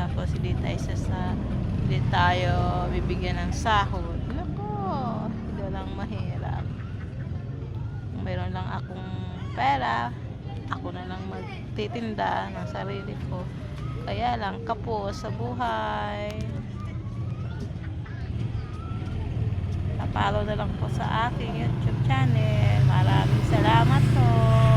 tapos hindi tayo bibigyan ng sahod. Nako, ito lang mahirap. Meron lang akong pera, ako na lang magtitinda ng sarili ko. Kaya lang kapos sa buhay. Follow na lang po sa aking YouTube channel. Maraming salamat po.